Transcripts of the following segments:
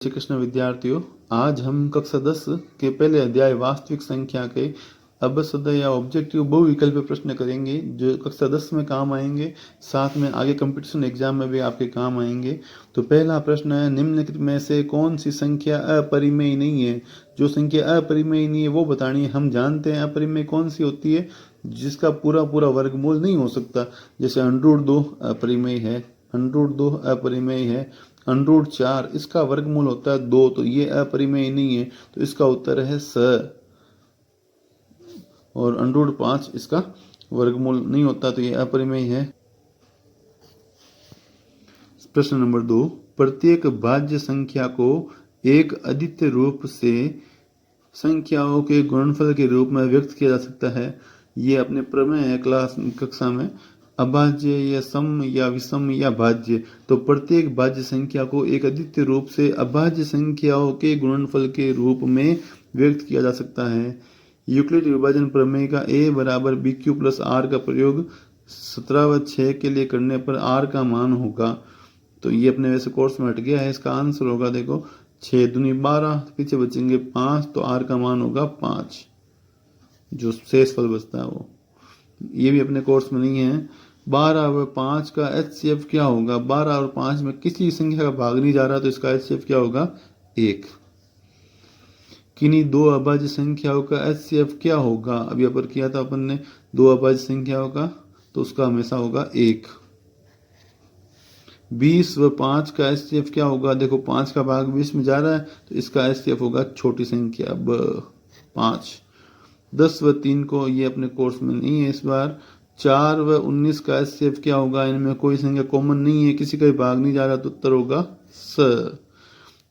श्री कृष्ण विद्यार्थियों, आज हम कक्षा 10 के पहले अध्याय वास्तविक संख्या के अबसद या ऑब्जेक्टिव बहुविकल्प प्रश्न करेंगे जो कक्षा 10 में काम आएंगे। साथ में आगे कंपटीशन एग्जाम में भी आपके काम आएंगे। तो पहला प्रश्न है, निम्नलिखित में से कौन सी संख्या अपरिमेय नहीं है। जो संख्या अपरिमेय नहीं है वो बतानी है। हम जानते हैं अपरिमेय कौन सी होती है, जिसका पूरा पूरा वर्गमूल नहीं हो सकता। जैसे √2 अपरिमेय है, √2 अपरिमेय है, √4 इसका वर्गमूल होता है 2, तो ये अपरिमेय नहीं है। तो इसका उत्तर है स। और √5 इसका वर्गमूल नहीं होता, तो ये अपरिमेय है। प्रश्न नंबर 2, प्रत्येक भाज्य संख्या को एक अद्वितीय रूप से संख्याओं के गुणनफल के रूप में व्यक्त किया जा सकता है। ये अपने प्रमेय है कक्षा में। अभाज्य या सम या विषम या भाज्य, तो प्रत्येक भाज्य संख्या को एक अद्वितीय रूप से अभाज्य संख्याओं के गुणनफल के रूप में व्यक्त किया जा सकता है। यूक्लिड विभाजन प्रमेय का a बराबर BQ प्लस R का प्रयोग 17/6 के लिए करने पर R का मान होगा। तो ये अपने वैसे कोर्स में हट गया है। इसका आंसर होगा, देखो 6 दूनी 12, पीछे बचेंगे 5, तो R का मान होगा 5, जो शेष फल बचता है वो। ये भी अपने कोर्स में नहीं है। 12 और 5 का HCF क्या होगा। 12 और 5 में किसी संख्या का भाग नहीं जा रहा, तो इसका HCF क्या होगा, 1। किन्हीं दो अभाज्य संख्याओं का HCF क्या होगा। अभी अपर किया था अपन ने दो अभाज्य संख्याओं का, तो उसका हमेशा होगा 1। 20 व 5 का HCF क्या होगा। देखो 5 का भाग 20 में जा रहा है, तो इसका HCF होगा छोटी संख्या 5। 10 व 3 को ये अपने कोर्स में नहीं है इस बार। 4 व 19 का HCF क्या होगा। इनमें कोई संख्या कॉमन नहीं है, किसी का भाग नहीं जा रहा, तो उत्तर होगा स।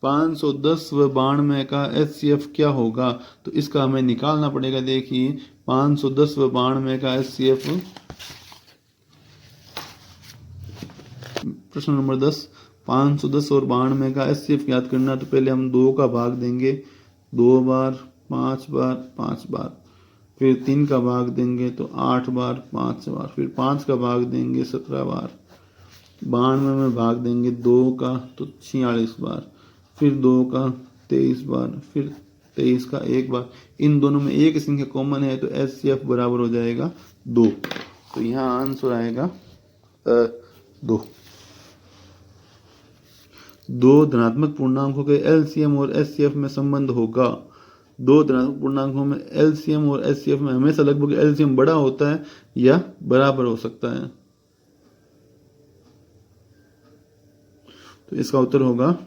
510 व 92 का HCF क्या होगा। तो इसका हमें निकालना पड़ेगा। देखिए 510 व 92 का HCF, प्रश्न नंबर 10, 510 और 92 का HCF याद करना। तो पहले हम 2 का भाग देंगे 2 बार, 5 बार, 5 बार। फिर 3 का भाग देंगे तो 8 बार, 5 बार। फिर 5 का भाग देंगे 17 बार। 92 में भाग देंगे 2 का तो 46 बार। फिर 2 का 23 बार। फिर 23 का 1 बार। इन दोनों में एक संख्या कॉमन है, तो HCF बराबर हो जाएगा 2। तो यहाँ आंसर आएगा 2। दो धनात्मक पूर्णांकों के LCM और HCF में संबंध होगा। दो धनात्मक पूर्णांकों में LCM और HCF में हमेशा लगभग LCM बड़ा होता है या बराबर हो सकता है। तो इसका उत्तर होगा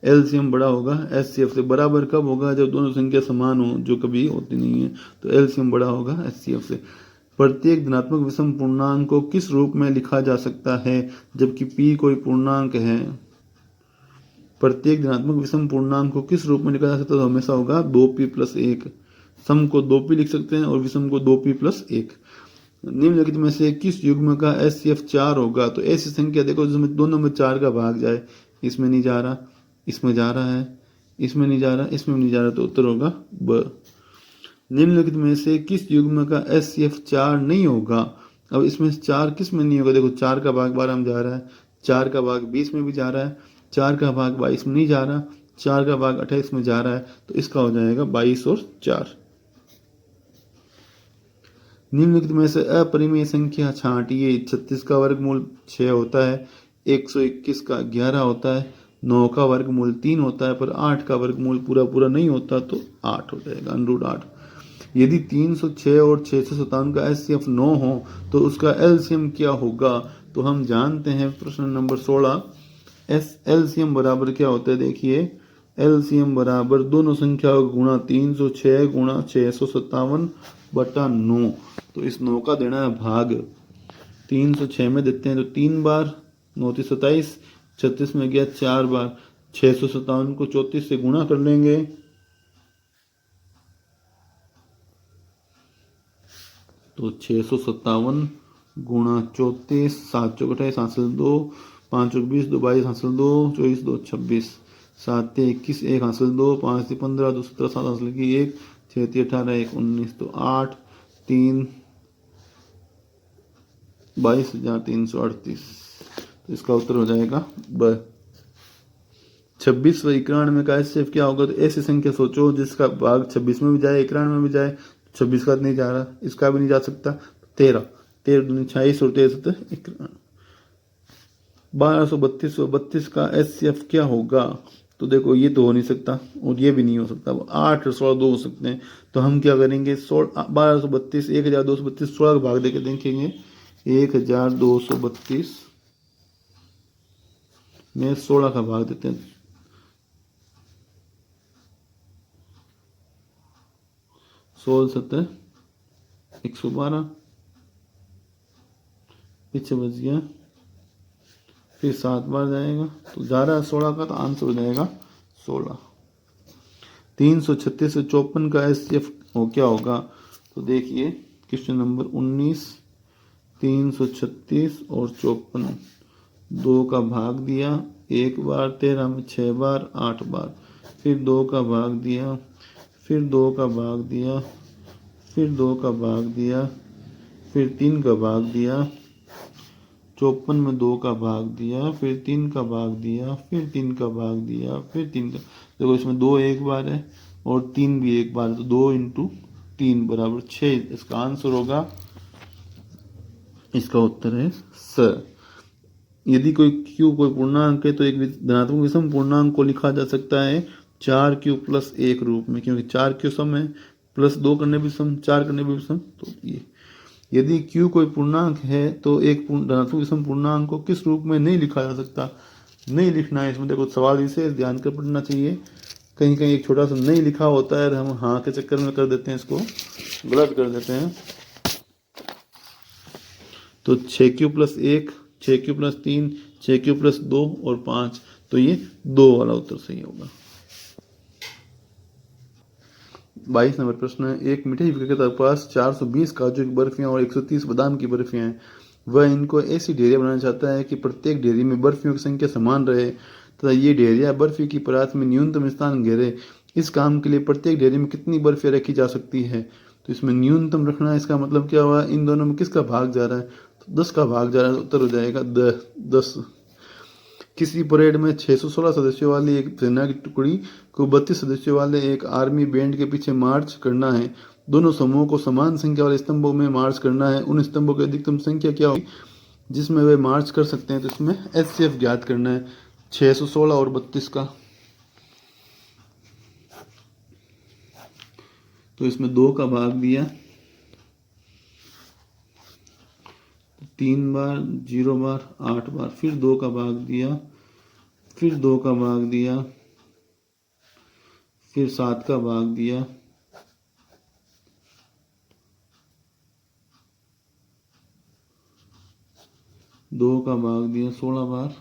LCM बड़ा होगा HCF से। बराबर कब होगा, जब दोनों संख्या समान हो, जो कभी होती नहीं है। तो LCM बड़ा होगा HCF से। प्रत्येक धनात्मक विषम पूर्णांक को किस रूप में लिखा जा सकता है जबकि P कोई पूर्णांक है। प्रत्येक धनात्मक विषम पूर्णांक को किस रूप में लिखा जा सकता है, तो हमेशा होगा 2p + 1। सम को 2p लिख सकते हैं और विषम को 2p + 1। निम्नलिखित में से किस युग्म का HCF 4 होगा। तो ऐसी संख्या देखो जिसमें दोनों में 4 का भाग जाए। इसमें नहीं जा रहा, इसमें जा रहा है, इसमें नहीं जा रहा, इसमें नहीं जा रहा, तो उत्तर होगा ब। निम्नलिखित में से किस युग्म का HCF 4 नहीं होगा। अब इसमें 4 किस में नहीं होगा। देखो 4 का भाग 12 में जा रहा है, 4 का भाग 20 में भी जा रहा है, 4 का भाग 22 में नहीं जा रहा, 4 का भाग 28 में जा रहा है, तो इसका हो जाएगा 22 और 4। निम्नलिखित में से अपरिमेय संख्या छांटिए। 36 का वर्गमूल 6 होता है, 121 का 11 होता है, 9 का वर्गमूल 3 होता है, पर 8 का वर्गमूल पूरा पूरा नहीं होता, तो 8 हो जाएगा, √8। यदि 306 और 657 का HCF 9 हो तो उसका LCM क्या होगा। तो हम जानते हैं प्रश्न नंबर 16, LCM बराबर क्या होता है। देखिए LCM बराबर दोनों संख्याओं का गुणा 306 गुणा 657/9। तो इस 9 का देना है भाग। 306 में देते हैं तो 3 बार, 9 × 27, 36 में गया 4 बार। 657 को 34 से गुणा कर लेंगे, तो 657 गुणा 34, 7 × 28 हासिल 2, 5 × 20 2 22 हासिल 2, 24 2 26, 7 21 1 हासिल 2, 5 15 2 17 7 हासिल की 1, 6 18 1 19, तो 8 3 22,338। तो इसका उत्तर हो जाएगा ब। 26 व 91 का एचसीएफ क्या होगा? तो ऐसी संख्या सोचो जिसका भाग 26 में भी जाए 91 में भी जाए। 26 का नहीं जा रहा, इसका भी नहीं जा सकता। 13 13 दूनी 26 और 13 सत्तर 91। 1232 व 32 का एचसीएफ क्या होगा? तो देखो ये तो हो नहीं सकता और ये भी नहीं हो सकता। 8 और 16 दो हो सकते हैं। तो हम क्या करेंगे? 1232 1232 16 का भाग देके देखेंगे। 1232 में 16 का भाग देते हैं। 16 सत्तर 112, पीछे बच गया, फिर 7 बार जाएगा तो जा रहा है 16 का, तो आंसर हो जाएगा 16। 336 से 54 का एचसीएफ क्या होगा? तो देखिए क्वेश्चन नंबर 19, 336 और 54, 2 का भाग दिया 1 बार, 13 में 6 बार 8 बार, फिर 2 का भाग दिया, फिर 2 का भाग दिया, फिर 2 का भाग दिया, फिर 3 का भाग दिया, 54 में 2 का भाग दिया, फिर 3 का भाग दिया, फिर 3 का भाग दिया, फिर 3 का। देखो इसमें 2 एक बार है और 3 भी एक बार है, तो 2 इंटू 3 बराबर 6। इसका आंसर होगा, इसका उत्तर है स। यदि कोई क्यू कोई पूर्णांक है तो एक धनात्मक विषम पूर्णांक को लिखा जा सकता है 4q प्लस 1 रूप में, क्योंकि 4q सम है, प्लस 2 करने भी सम, 4 करने भी सम। तो ये यदि q कोई पूर्णांक है तो एक धनात्मक विषम पूर्णांक को किस रूप में नहीं लिखा जा सकता? नहीं लिखना है इसमें। देखो सवाल विशेष ध्यान कर पढ़ना चाहिए। कहीं कहीं एक छोटा सा नहीं लिखा होता है और हम हाँ के चक्कर में कर देते हैं, इसको गलत कर देते हैं। तो 6q plus 1, 6q plus 3, 6q plus 2 और 5, तो ये 2 वाला उत्तर सही होगा। 22 नंबर प्रश्न है, एक मिठाई विक्रेता के पास 420 काजू की बर्फियां और 130 बादाम की बर्फियां हैं। वह इनको ऐसी डेयरियां बनाना चाहता है कि प्रत्येक डेयरी में बर्फियों की संख्या समान रहे तथा ये डेयरियां बर्फी की परात में न्यूनतम स्थान घेरे। इस काम के लिए प्रत्येक डेयरी में कितनी बर्फियां रखी जा सकती है? तो इसमें न्यूनतम रखना है, इसका मतलब क्या हुआ? इन दोनों में किसका भाग जा रहा है? तो 10 का भाग जा रहा है, उत्तर हो जाएगा 10। किसी परेड में 616 सदस्यों वाली एक सेना की टुकड़ी को 32 सदस्यों वाले एक आर्मी बैंड के पीछे मार्च करना है। दोनों समूहों को समान संख्या वाले स्तंभों में मार्च करना है। उन स्तंभों की अधिकतम संख्या क्या होगी जिसमें वे मार्च कर सकते हैं? तो इसमें एचसीएफ ज्ञात करना है 616 और 32 का। तो इसमें 2 का भाग दिया 3 बार, 0 बार, 8 बार, फिर 2 का भाग दिया, फिर 2 का भाग दिया, फिर 7 का भाग दिया, दो का भाग दिया 16 बार,